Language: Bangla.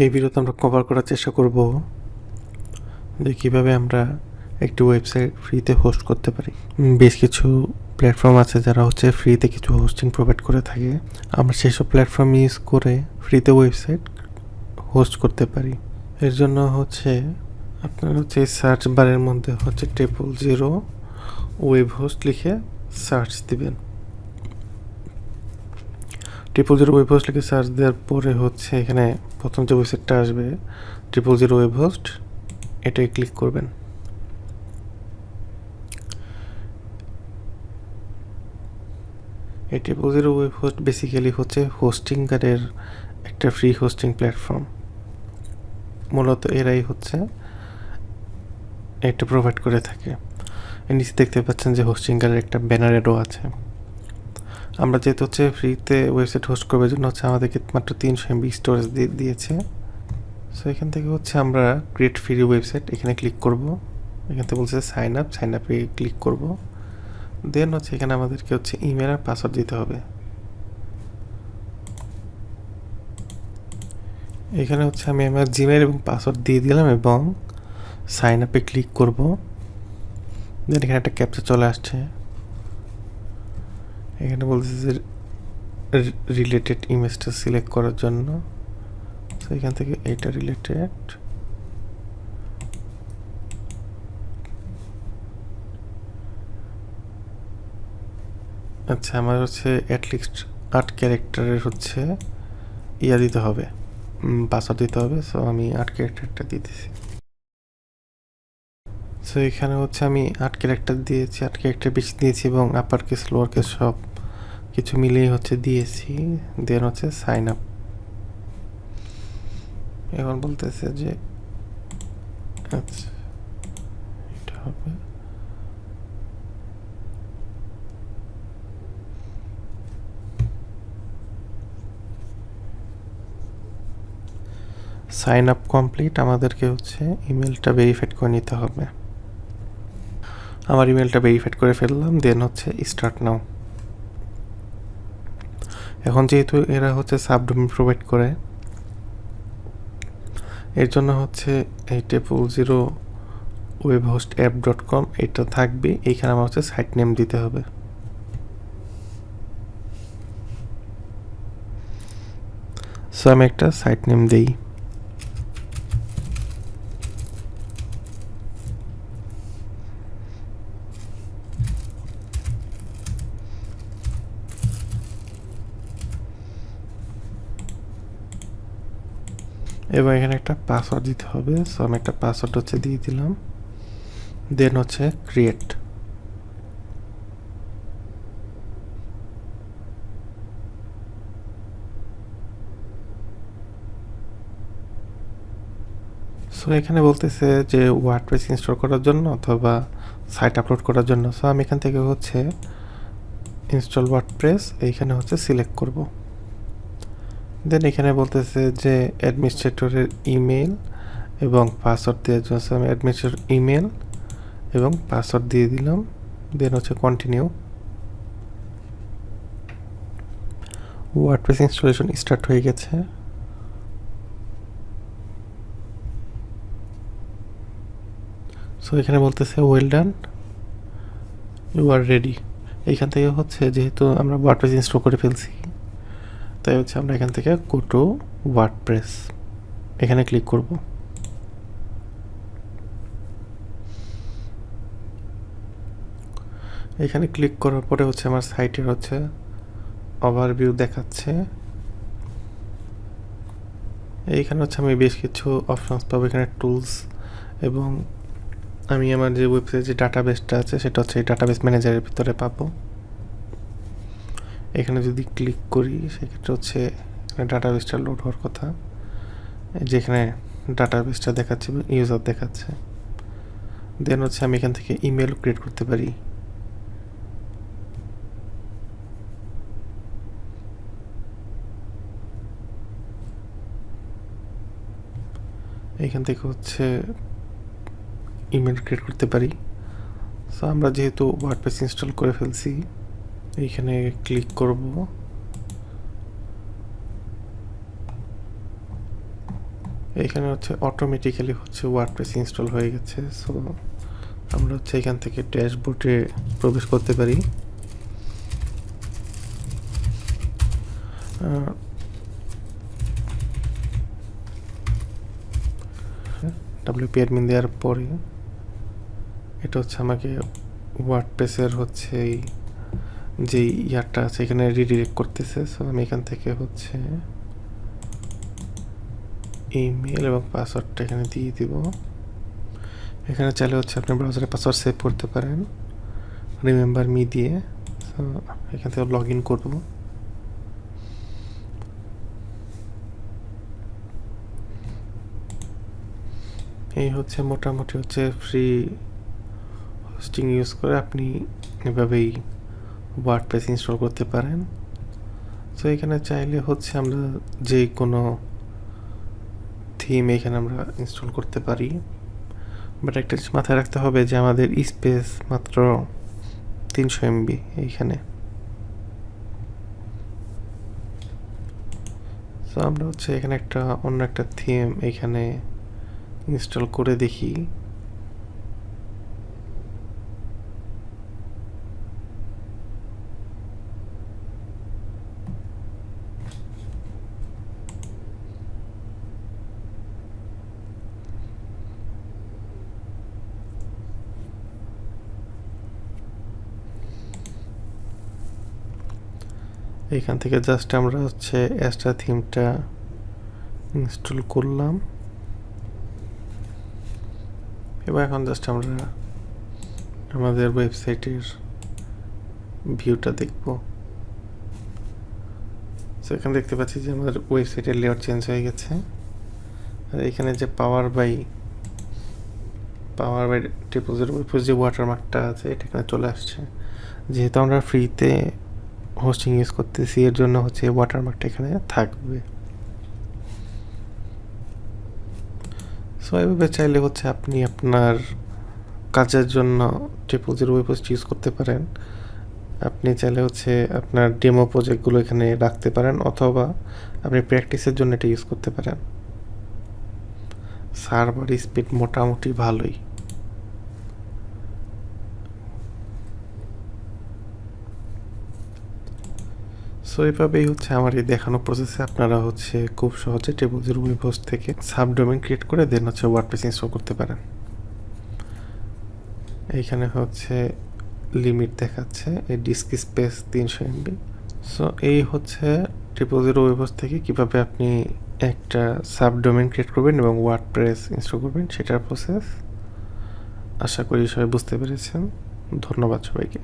এই ভিডিওতে আমরা কভার করার চেষ্টা করব যে কীভাবে আমরা একটি ওয়েবসাইট ফ্রিতে হোস্ট করতে পারি। বেশ কিছু প্ল্যাটফর্ম আছে যারা ফ্রিতে কিছু হোস্টিং প্রোভাইড করে থাকে। আমরা সেসব প্ল্যাটফর্ম ইউজ করে ফ্রিতে ওয়েবসাইট হোস্ট করতে পারি। এর জন্য আপনার সার্চ বারের মধ্যে 000webhost লিখে সার্চ দিবেন। 000webhost লিখে সার্চ দেওয়ার পরে এখানে প্রথম যে ওয়েবসাইটটা আসবে 000webhost, এটাই ক্লিক করবেন। এই 000webhost বেসিক্যালি হোস্টিংকারের একটা ফ্রি হোস্টিং প্ল্যাটফর্ম। মূলত এরাই এটা প্রোভাইড করে থাকে। এর নিচে দেখতে পাচ্ছেন যে হোস্টিংকারের একটা ব্যানার এডও আছে। আমরা যেহেতু ফ্রিতে ওয়েবসাইট হোস্ট করবার জন্য আমাদেরকে মাত্র 300 MB স্টোরেজ দিয়েছে। সো এখান থেকে আমরা ক্রিয়েট ফ্রি ওয়েবসাইট এখানে ক্লিক করব। এখান থেকে বলছে সাইন আপে ক্লিক করব। দেন এখানে আমাদেরকে ইমেল আর পাসওয়ার্ড দিতে হবে। এখানে আমি আমার জিমেইল এবং পাসওয়ার্ড দিয়ে দিলাম এবং সাইন আপে ক্লিক করব। দেন এখানে একটা ক্যাপচা চলে আসছে। এখানে বলছে যে রিলেটেড ইমেজটা সিলেক্ট করার জন্য। তো এখান থেকে এটা রিলেটেড। আচ্ছা, আমার অ্যাটলিস্ট 8 ক্যারেক্টারের দিতে হবে, পাসওয়ার্ড দিতে হবে। সো আমি 8 ক্যারেক্টারটা দিতেছি। সো এখানে আমি 8 ক্যারেক্টার দিয়েছি, 8 ক্যারেক্টার বেশি দিয়েছি এবং আপার কেস লোয়ার কেস সব কিছু মিলিয়ে দিয়েছি। Then sign up. এখন বলতেছে যে আচ্ছা এটা হবে। Sign up complete. আমাদেরকে ইমেলটা ভেরিফাইড করে নিতে হবে। আমার ইমেলটা ভেরিফাইড করে ফেললাম। Then start now. এখন যেহেতু এরা সাবডোমেইন প্রোভাইড করে, এর জন্য এই 000webhostapp.com এটা থাকবে। এইখানে আমার সাইট নেম দিতে হবে। সো আমি একটা সাইট নেম দিই। এবং এখানে একটা পাসওয়ার্ড দিতে হবে। সো আমি একটা পাসওয়ার্ড দিয়ে দিলাম। দেন ক্রিয়েট। সো এখানে বলতেছে যে ওয়ার্ডপ্রেস ইনস্টল করার জন্য অথবা সাইট আপলোড করার জন্য। সো আমি এখান থেকে ইনস্টল ওয়ার্ডপ্রেস এইখানে সিলেক্ট করব। দেন এখানে বলতেছে যে অ্যাডমিনিস্ট্রেটরের ইমেল এবং পাসওয়ার্ড দেওয়ার জন্য আমি অ্যাডমিনিস্ট্রেটর ইমেল এবং পাসওয়ার্ড দিয়ে দিলাম। Then continue. WordPress installation start হয়ে গেছে। সো এখানে বলতেছে well done, you are ready. এইখান থেকে যেহেতু আমরা ওয়ার্ডপ্রেস ইনস্টল করে ফেলছি, তাই আমরা এখান থেকে গো টু ওয়ার্ডপ্রেস এখানে ক্লিক করব। এখানে ক্লিক করার পরে আমার সাইটের ওভারভিউ দেখাচ্ছে। এইখানে আমি বেশ কিছু অপশনস পাবো। এখানে টুলস এবং আমি আমার যে ওয়েবসাইট যে ডাটাবেসটা আছে সেটা এই ডাটাবেস ম্যানেজারের ভিতরে পাবো। এখানে যদি ক্লিক করি সেক্ষেত্রে ডাটাবেসটা লোড হওয়ার কথা। যেখানে ডাটাবেসটা দেখাচ্ছে ইউজার দেখাচ্ছে। দেন আমি এখান থেকে ইমেল ক্রিয়েট করতে পারি। এইখান থেকে ইমেল ক্রিয়েট করতে পারি। সো আমরা যেহেতু ওয়ার্ডপ্রেস ইনস্টল করে ফেলছি, এইখানে ক্লিক করব। এখানে হচ্ছে অটোমেটিক্যালি হচ্ছে ওয়ার্ডপ্রেস ইনস্টল হয়ে গেছে। সো আমরা হচ্ছে এখান থেকে ড্যাশবোর্ডে প্রবেশ করতে পারি। WP অ্যাডমিন দেওয়ার পরে এটা হচ্ছে আমাকে ওয়ার্ডপ্রেসের হচ্ছে যে ইয়ারটা আছে এখানে রিডিরেক্ট করতেছে। সো আমি এখান থেকে হচ্ছে ইমেল এবং পাসওয়ার্ডটা এখানে দিয়ে দিব। এখানে চাইলে হচ্ছে আপনি ব্রাউজারে পাসওয়ার্ড সেভ করতে পারেন রিমেম্বার মি দিয়ে। সো এখান থেকে লগ ইন করবো। এই হচ্ছে মোটামুটি হচ্ছে ফ্রি হোস্টিং ইউজ করে আপনি এভাবেই ওয়ার্ডপ্রেস ইনস্টল করতে পারেন। সো এখানে চাইলে হচ্ছে আমরা যে কোনো থিম এখানে আমরা ইনস্টল করতে পারি, বাট একটা জিনিস মাথায় রাখতে হবে যে আমাদের স্পেস মাত্র 300 MB এইখানে। সো আমরা হচ্ছে এখানে অন্য একটা থিম এখানে ইনস্টল করে দেখি। এইখান থেকে জাস্ট আমরা হচ্ছে এক্সট্রা থিমটা ইনস্টল করলাম। এবার এখন জাস্ট আমরা আমাদের ওয়েবসাইটের ভিউটা দেখব। সো এখানে দেখতে পাচ্ছি যে আমাদের ওয়েবসাইটের লেআউট চেঞ্জ হয়ে গেছে। আর এখানে যে পাওয়ার বাই ট্রিপল0 ওয়েবপোস্ট যে ওয়াটারমার্কটা আছে এটা এখানে চলে আসছে। যেহেতু আমরা ফ্রিতে হোস্টিং ইউজ করতেছি এর জন্য হচ্ছে ওয়াটারমার্কটা এখানে থাকবে। সো এভাবে চাইলে হচ্ছে আপনি আপনার কাজের জন্য ট্রিপল0 ওয়েবপোস্ট ইউজ করতে পারেন। আপনি চাইলে হচ্ছে আপনার ডেমো প্রজেক্টগুলো এখানে রাখতে পারেন, অথবা আপনি প্র্যাকটিসের জন্য এটা ইউজ করতে পারেন। সার্ভার স্পিড মোটামুটি ভালোই। সো এভাবেই হচ্ছে আমার এই দেখানো প্রসেসে আপনারা হচ্ছে খুব সহজে ট্রিপল0 ওয়েবহোস্ট থেকে সাবডোমেইন ক্রিয়েট করে দেন হচ্ছে ওয়ার্ডপ্রেস ইনস্টল করতে পারেন। এইখানে হচ্ছে লিমিট দেখাচ্ছে এই ডিস্ক স্পেস 300 MB। সো এই হচ্ছে ট্রিপল0 ওয়েবহোস্ট থেকে কিভাবে আপনি একটা সাবডোমেইন ক্রিয়েট করবেন এবং ওয়ার্ডপ্রেস ইনস্টল করবেন সেটার প্রসেস। আশা করি সবাই বুঝতে পেরেছেন। ধন্যবাদ সবাইকে।